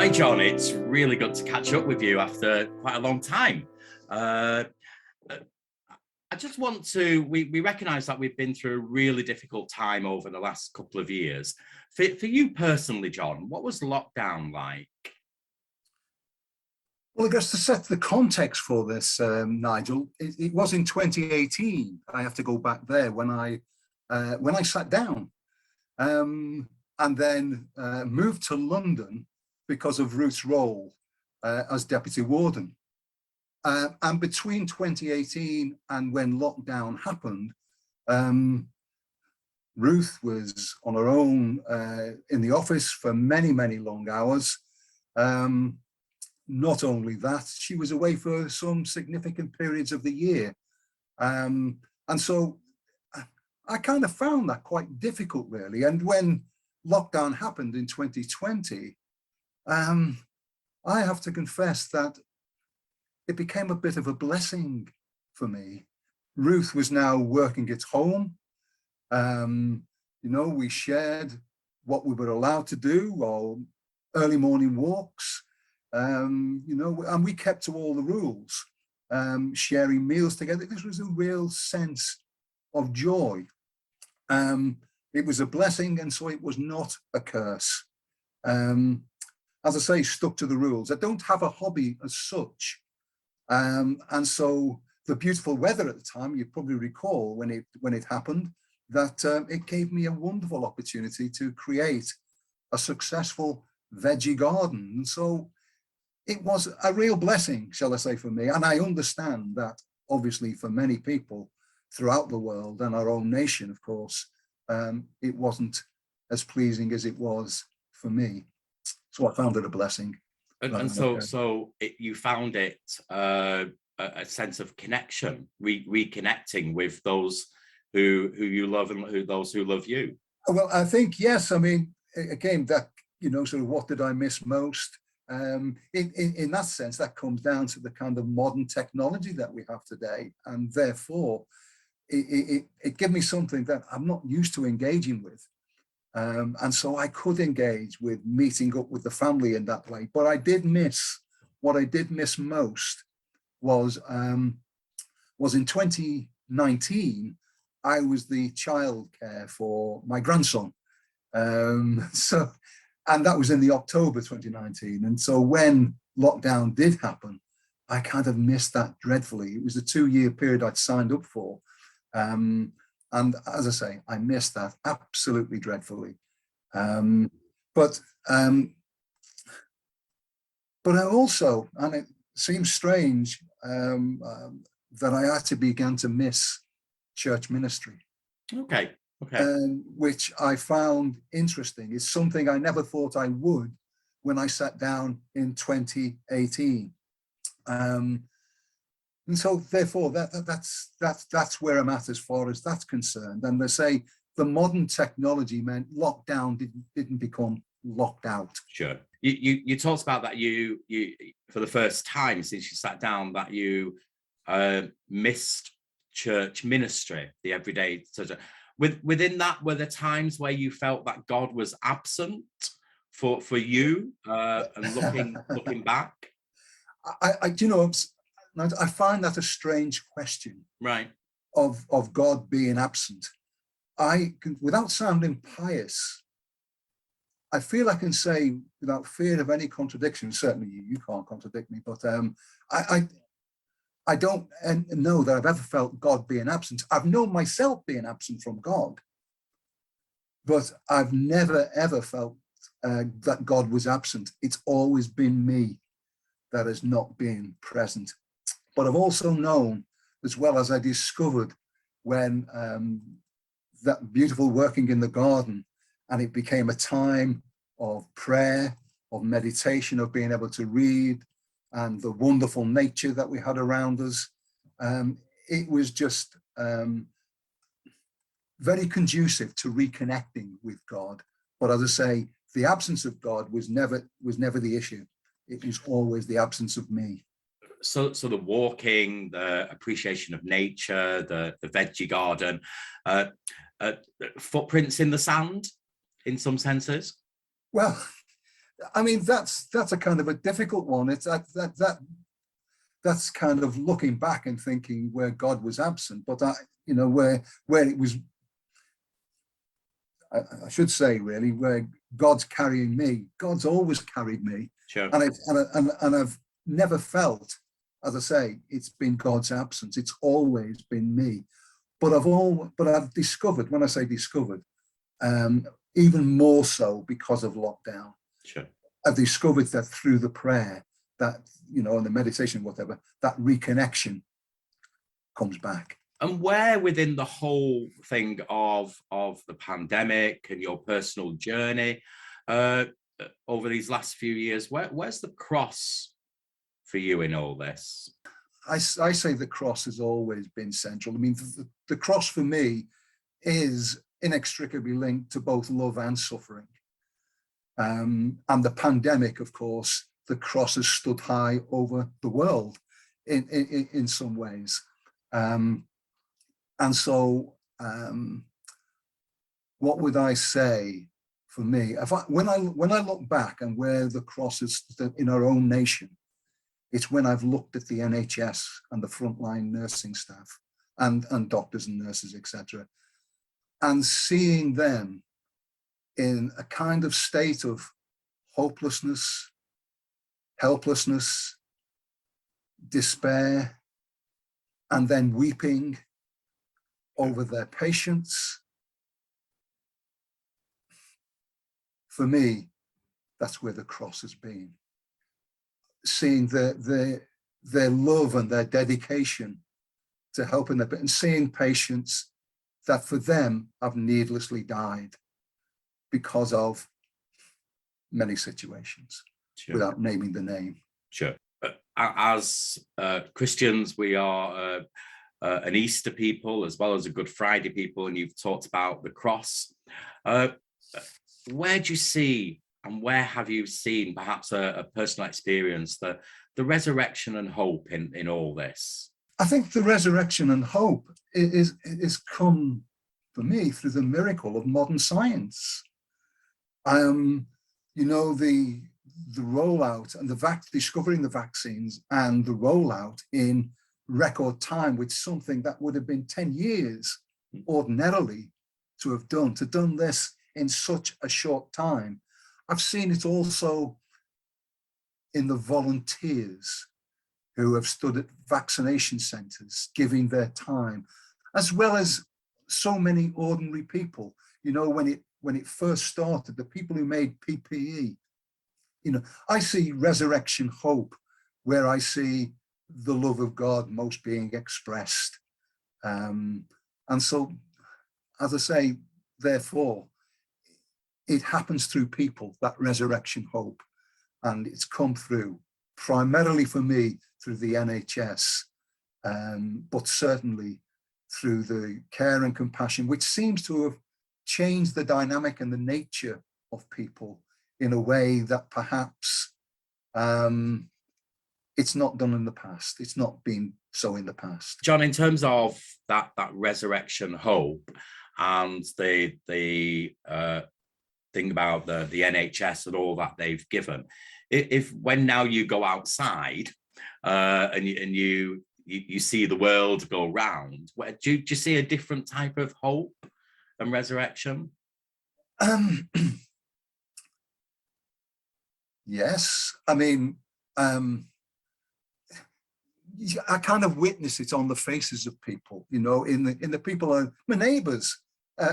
Hi, John. It's really good to catch up with you after quite a long time. Uh, I just want to, we recognise that we've been through a really difficult time over the last couple of years. For you personally, John, what was lockdown like? Well, I guess to set the context for this, Nigel, it was in 2018. I have to go back there when I sat down and then moved to London because of Ruth's role as deputy warden. And between 2018 and when lockdown happened, Ruth was on her own in the office for many, many long hours. Not only that, she was away for some significant periods of the year. And so I kind of found that quite difficult, really. And when lockdown happened in 2020, I have to confess that it became a bit of a blessing for me. Ruth was now working at home. We shared what we were allowed to do, or early morning walks. And we kept to all the rules, sharing meals together. This was a real sense of joy. It was a blessing, and so it was not a curse. As I say, stuck to the rules. I don't have a hobby as such. And so the beautiful weather at the time, you probably recall when it happened, that it gave me a wonderful opportunity to create a successful veggie garden. And so it was a real blessing, shall I say, for me. And I understand that obviously for many people throughout the world and our own nation, of course, it wasn't as pleasing as it was for me. So I found it a blessing. And you found it a sense of connection, reconnecting with those who you love and those who love you. Well, I think, yes. I mean, again, that, sort of what did I miss most? In that sense, that comes down to the kind of modern technology that we have today. And therefore, it gave me something that I'm not used to engaging with. And so I could engage with meeting up with the family in that way. But what I did miss most was in 2019, I was the childcare for my grandson. And that was in the October 2019. And so when lockdown did happen, I kind of missed that dreadfully. It was a 2-year period I'd signed up for. And as I say, I missed that absolutely dreadfully. But I also, and it seems strange, that I actually began to miss church ministry. Okay. Which I found interesting. It's something I never thought I would when I sat down in 2018. And so therefore that's where I'm at as far as that's concerned. And they say the modern technology meant lockdown didn't become locked out. Sure. You talked about that you for the first time since you sat down that you missed church ministry, the everyday sort of. Within that, were there times where you felt that God was absent for you, and looking back? I find that a strange question, right? Of God being absent. Without sounding pious, I feel I can say without fear of any contradiction. Certainly, you can't contradict me, but I don't know that I've ever felt God being absent. I've known myself being absent from God, but I've never, ever felt that God was absent. It's always been me that has not been present. But I've also known, as well as I discovered when that beautiful working in the garden, and it became a time of prayer, of meditation, of being able to read, and the wonderful nature that we had around us. It was just very conducive to reconnecting with God. But as I say, the absence of God was never the issue. It was always the absence of me. So the walking, the appreciation of nature, the veggie garden, footprints in the sand, in some senses. Well, I mean, that's a kind of a difficult one. It's that's kind of looking back and thinking where God was absent, but where it was, I should say really, where God's carrying me. God's always carried me, Sure. and I've never felt, as I say, it's been God's absence. It's always been me. But I've discovered, when I say discovered, even more so because of lockdown. Sure. I've discovered that through the prayer, that, and the meditation, whatever, that reconnection comes back. And where within the whole thing of the pandemic and your personal journey over these last few years, where's the cross for you in all this? I say the cross has always been central. I mean, the cross for me is inextricably linked to both love and suffering. And the pandemic, of course, the cross has stood high over the world in some ways. And so what would I say for me? When I look back and where the cross is in our own nation, it's when I've looked at the NHS and the frontline nursing staff and doctors and nurses, etc., and seeing them in a kind of state of hopelessness, helplessness, despair, and then weeping over their patients. For me, that's where the cross has been. Seeing their love and their dedication to helping them, and seeing patients that for them have needlessly died because of many situations, sure, without naming the name. Sure. As Christians, we are an Easter people as well as a Good Friday people, and you've talked about the cross. Where do you see, and where have you seen perhaps a personal experience, the resurrection and hope in all this? I think the resurrection and hope is come for me through the miracle of modern science. The rollout and discovering the vaccines and the rollout in record time, with something that would have been 10 years ordinarily to have done this in such a short time. I've seen it also in the volunteers who have stood at vaccination centres, giving their time, as well as so many ordinary people. When it first started, the people who made PPE, I see resurrection hope where I see the love of God most being expressed. And so, as I say, therefore, it happens through people, that resurrection hope. And it's come through, primarily for me, through the NHS, but certainly through the care and compassion, which seems to have changed the dynamic and the nature of people in a way that perhaps it's not done in the past. It's not been so in the past. John, in terms of that resurrection hope and the thing about the NHS and all that they've given, if when now you go outside and you see the world go round, do you see a different type of hope and resurrection? Yes, I mean, I kind of witness it on the faces of people, in the people, my neighbours,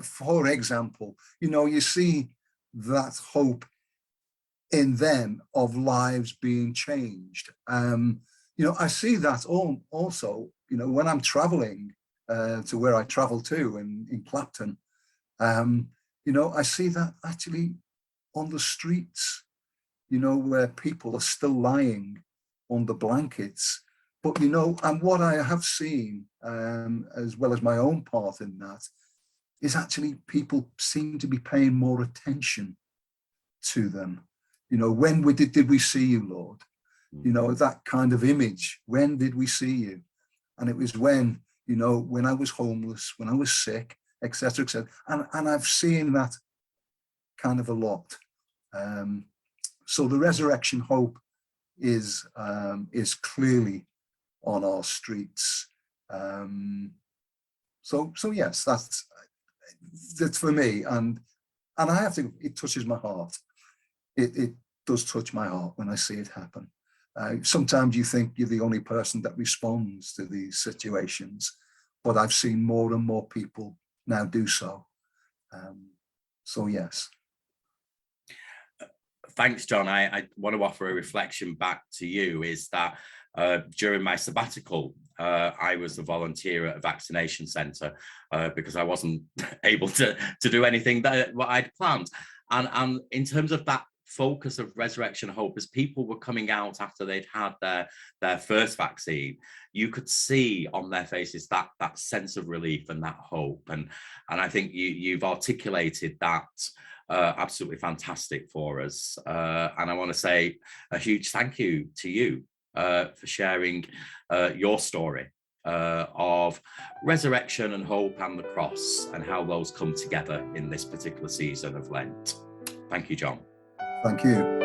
for example. You see that hope in them of lives being changed. I see that also, when I'm travelling to where I travel to in Clapton. I see that actually on the streets, where people are still lying on the blankets. But, and what I have seen, as well as my own part in that, is actually people seem to be paying more attention to them. When did we see you, Lord? That kind of image. When did we see you? And it was when I was homeless, when I was sick, etc., etc. And I've seen that kind of a lot. So the resurrection hope is clearly on our streets. So yes, that's for me, and I have to. It touches my heart. It does touch my heart when I see it happen. Sometimes you think you're the only person that responds to these situations, but I've seen more and more people now do so. So yes. Thanks, John. I want to offer a reflection back to you, is that during my sabbatical, I was a volunteer at a vaccination centre because I wasn't able to do anything that what I'd planned. And in terms of that focus of resurrection hope, as people were coming out after they'd had their first vaccine, you could see on their faces that sense of relief and that hope. And I think you've articulated that absolutely fantastic for us. And I want to say a huge thank you to you for sharing your story of resurrection and hope and the cross, and how those come together in this particular season of Lent. Thank you, John. Thank you.